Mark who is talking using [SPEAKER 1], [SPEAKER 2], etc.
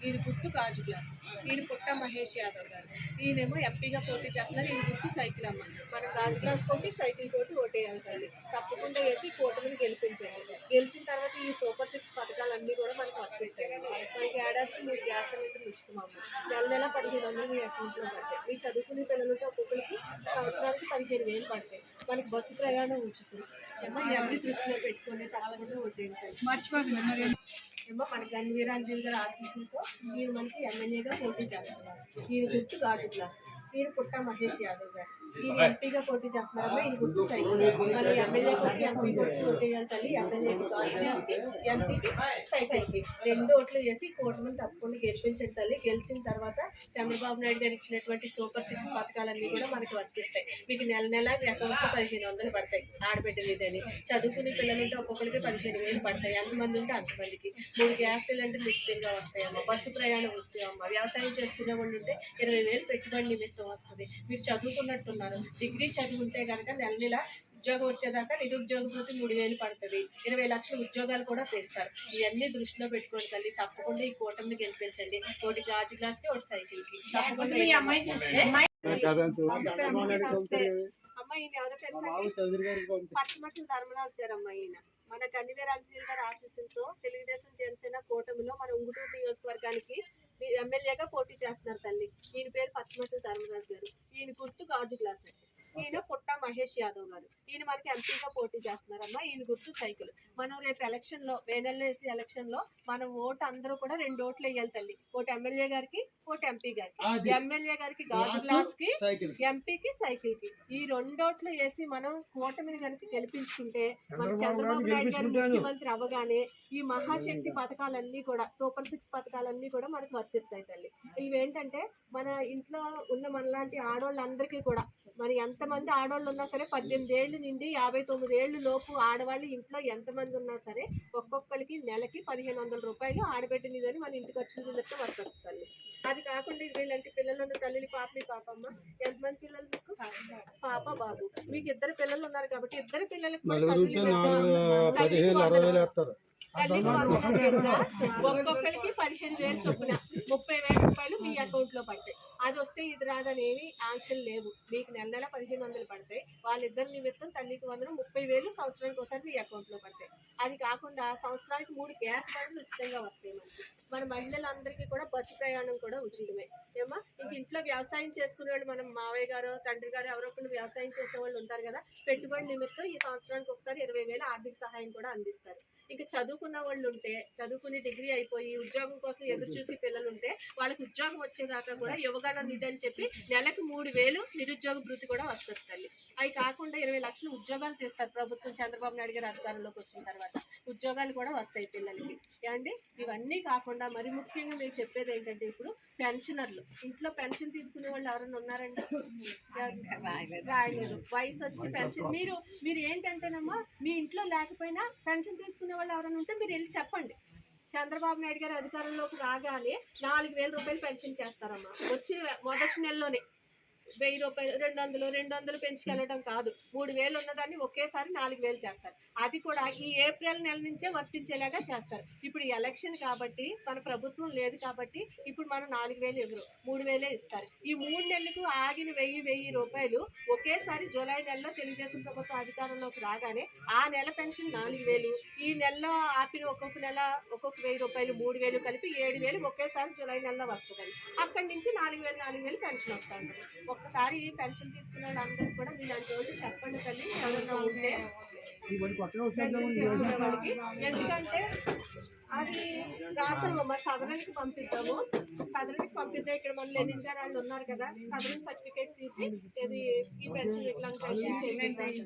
[SPEAKER 1] ఈయన గుర్తు గాజు గ్లాస్. ఈయన పుట్ట మహేష్ యాదవ్ గారు. ఈయనేమో ఎంపీగా పోటీ చేస్తున్నారు. ఈయన గుర్తు సైకిల్ అమ్మ. మనం గాజు గ్లాస్ కొట్టి సైకిల్ తోటి ఓటేయాల్సింది. తప్పకుండా వేసి కూటమిని గెలిపించండి. గెలిచిన తర్వాత ఈ సూపర్ 6 పథకాలన్నీ కూడా మనకు వర్తిస్తాయండి. మనకి ఏడాదికి మీరు గ్యాస్ సిలిండర్ ఇస్తున్నాము. నెల నెల 1500 మీ అకౌంట్లో పడతాయి. మీ చదువుకునే పిల్లలతో ఒక్కొక్కరికి సంవత్సరానికి 15,000 పడతాయి. మనకి బస్సు ప్రయాణం ఉచితం. ఇవన్నీ దృష్టిలో పెట్టుకొని తప్పకుండా ఓటేయండి. ఏమో మన గన్వీరాంజలి గారి ఆశీస్సులతో ఈయన మనకి ఎమ్మెల్యేగా పోటీ చేస్తున్నారు. ఈయన గుర్తు గాజు గ్లాస్. ఈయన పుట్ట మహేష్ యాదవ్ గారు. ఈయన ఎంపీగా పోటీ చేస్తున్నారమ్మా. ఈయన గుర్తు సైకిల్. మనం ఎమ్మెల్యే కొట్టి ఎంపీ కొట్టి ఓటేయాలి తల్లి. ఎమ్మెల్యేకి గాజు గ్లాస్కి, ఎంపీకి సైకిల్కి 2 ఓట్లు వేసి కూటమిని తప్పకుండా గెలిపించండి తల్లి. గెలిచిన తర్వాత చంద్రబాబు నాయుడు గారు ఇచ్చినటువంటి సూపర్ 6 పథకాలన్నీ కూడా మనకు వర్తిస్తాయి. మీకు నెల నెల అకౌంట్లో 1500 పడతాయి. ఆడబిడ్డ లేదని చదువుకునే పిల్లలుంటే ఒక్కొక్కరికి 15,000 పడతాయి. ఎంతమంది ఉంటే అంతమందికి 3 గ్యాస్ సిలిండర్లు ఉచితంగా వస్తాయమ్మా. బస్సు ప్రయాణం వస్తాయమ్మా. వ్యవసాయం చేసుకునే వాళ్ళు ఉంటే 20,000 పెట్టుబడి నిమిషం వస్తుంది. మీరు చదువుకున్నట్టున్నారు. డిగ్రీ చదువుంటే కనుక నెల నెల ఉద్యోగం వచ్చేదాకా నిరుద్యోగ భృతి 3,000 పడుతుంది. 20 లక్షల ఉద్యోగాలు కూడా తెస్తారు. ఇవన్నీ దృష్టిలో పెట్టుకోండి తల్లి. తప్పకుండా ఈ కూటమిని గెలిపించండి. ఒకటి గాజు గ్లాస్ కి, ఒకటి సైకిల్ కి. తప్పకుండా అమ్మ ఈయన ఎవరో తెలుసా? పచ్చమట్ల ధర్మరాజు గారు అమ్మ. ఈయన మన గన్వీరాంజలి గారి ఆశీస్సులతో తెలుగుదేశం జనసేన కూటమిలో మన ఉంగుటూరు నియోజకవర్గానికి ఎమ్మెల్యేగా పోటీ చేస్తున్నారు తల్లి. ఈయన పేరు పచ్చమట్ల ధర్మరాజు గారు. ఈయన గుర్తు గాజు గ్లాస్. ఈయన పుట్ట మహేష్ యాదవ్ గారు. ఈయన మనకి ఎంపీగా పోటీ చేస్తున్నారమ్మా. ఈయన గుర్తు సైకిల్. మనం రేపు ఎలక్షన్ లో వేనెల్లో వేసి ఎలక్షన్ లో మనం ఓటు అందరూ కూడా 2 ఓట్లు వేయాలి తల్లి. ఒకటి ఎమ్మెల్యే గారికి, ఒకటి ఎంపీ గారికి. ఎమ్మెల్యే గారికి గాజు గ్లాస్ కి, ఎంపీకి సైకిల్ కి. ఈ 2 ఓట్లు వేసి మనం కూటమిని కనుక గెలిపించుకుంటే మన చంద్రబాబు నాయుడు గారు ముఖ్యమంత్రి అవ్వగానే ఈ మహాశక్తి పథకాలన్నీ కూడా సూపర్ 6 పథకాలన్నీ కూడా మనకు వర్తిస్తాయి తల్లి. ఇవేంటంటే మన ఇంట్లో ఉన్న మనలాంటి ఆడవాళ్ళందరికీ కూడా మరి ఎంతమంది ఆడవాళ్ళు ఉన్నా సరే 18 ఏళ్ళు నుండి 59 ఏళ్ళు లోపు ఆడవాళ్ళు ఇంట్లో ఎంతమంది ఉన్నా సరే ఒక్కొక్కరికి నెలకి 1,500 రూపాయలు ఆడబెట్టినదని మన ఇంటికి వచ్చిన లెక్క వర్తిస్తుంది. అది కాకుండా వీళ్ళంటి పిల్లలు ఉన్న తల్లిని పాపమ్మ. ఎంతమంది పిల్లలు మీకు? పాప బాబు. మీకు 2 పిల్లలు ఉన్నారు కాబట్టి 2 పిల్లలకి ఒక్కొక్కరికి 15,000 చొప్పున 30,000 రూపాయలు మీ అకౌంట్ లో పడతాయి. అది వస్తే ఇది రాదనేవి ఆంక్షలు లేవు. మీకు నెల నెల 1,500 పడతాయి. వాళ్ళిద్దరి నిమిత్తం తల్లికి 30,000 సంవత్సరానికి ఒకసారి మీ అకౌంట్ లో పడతాయి. అది కాకుండా సంవత్సరానికి 3 గ్యాస్ బండ్లు ఉచితంగా వస్తాయి మనకి. మన మహిళలందరికీ కూడా బస్సు ప్రయాణం కూడా ఉచితమే. ఏమా ఇంక ఇంట్లో వ్యవసాయం చేసుకునే వాళ్ళు మనం మావయ్య గారు, తండ్రి గారు ఎవరో ఒకరు వ్యవసాయం చేసే వాళ్ళు ఉంటారు కదా. పెట్టుబడి నిమిత్తం ఈ సంవత్సరానికి ఒకసారి 20,000 ఆర్థిక సహాయం కూడా అందిస్తారు. ఇంకా చదువుకున్న వాళ్ళు ఉంటే చదువుకుని డిగ్రీ అయిపోయి ఉద్యోగం కోసం ఎదురు చూసి పిల్లలు ఉంటే వాళ్ళకి ఉద్యోగం వచ్చేదాకా కూడా యువగల నిధి అని చెప్పి నెలకు 3,000 నిరుద్యోగ భృతి కూడా వస్తుంది తల్లి. అవి కాకుండా 20 లక్షలు ఉద్యోగాలు తెస్తారు ప్రభుత్వం చంద్రబాబు నాయుడు గారు అధికారంలోకి వచ్చిన తర్వాత. ఉద్యోగాలు కూడా వస్తాయి పిల్లలకి. ఏమండి ఇవన్నీ కాకుండా మరి ముఖ్యంగా నేను చెప్పేది ఏంటంటే ఇప్పుడు పెన్షనర్లు ఇంట్లో పెన్షన్ తీసుకునే వాళ్ళు ఎవరైనా ఉన్నారండి? రాయలేదు. వయసు వచ్చి పెన్షన్ మీరు ఏంటంటేనమ్మా మీ ఇంట్లో లేకపోయినా పెన్షన్ తీసుకునే వాళ్ళు ఎవరైనా ఉంటే మీరు వెళ్ళి చెప్పండి. చంద్రబాబు నాయుడు గారు అధికారంలోకి రాగానే 4,000 రూపాయలు పెన్షన్ చేస్తారమ్మా. వచ్చి మొదటి నెలలోనే 1,000 రూపాయలు 200 పెంచుకెళ్ళడం కాదు. 3,000 ఉన్నదాన్ని ఒకేసారి 4,000 చేస్తారు. అది కూడా ఈ ఏప్రిల్ నెల నుంచే వర్తించేలాగా చేస్తారు. ఇప్పుడు ఎలక్షన్ కాబట్టి మన ప్రభుత్వం లేదు కాబట్టి ఇప్పుడు మనం 4,000 ఇవ్వరు, 3,000 ఇస్తారు. ఈ 3 నెలలకు ఆగిన 1,000 రూపాయలు ఒకేసారి జూలై నెలలో తెలుగుదేశం ప్రభుత్వం అధికారంలోకి రాగానే ఆ నెల పెన్షన్ 4,000, ఈ నెలలో ఆపిన ఒక్కొక్క నెల ఒక్కొక్క 1,000 రూపాయలు 3,000 కలిపి 7,000 ఒకేసారి జూలై నెలలో వస్తుంది. అక్కడి నుంచి 4,000 పెన్షన్ వస్తుంది. ఒక్కసారి పెన్షన్ తీసుకునే వాళ్ళందరికీ కూడా మీలాంటి రోజు చెప్పండి తల్లి ఎవరైనా ఉంటే. ఎందుకంటే అది రాత్రి మరి సదరానికి పంపిద్దాము. సదరానికి పంపిద్దాం. ఇక్కడ మన లెనిన్ గారు వాళ్ళు ఉన్నారు కదా, సదరన్ సర్టిఫికేట్ తీసి ఇది ఈ పెన్షన్ వికలాంగ్ పెన్షన్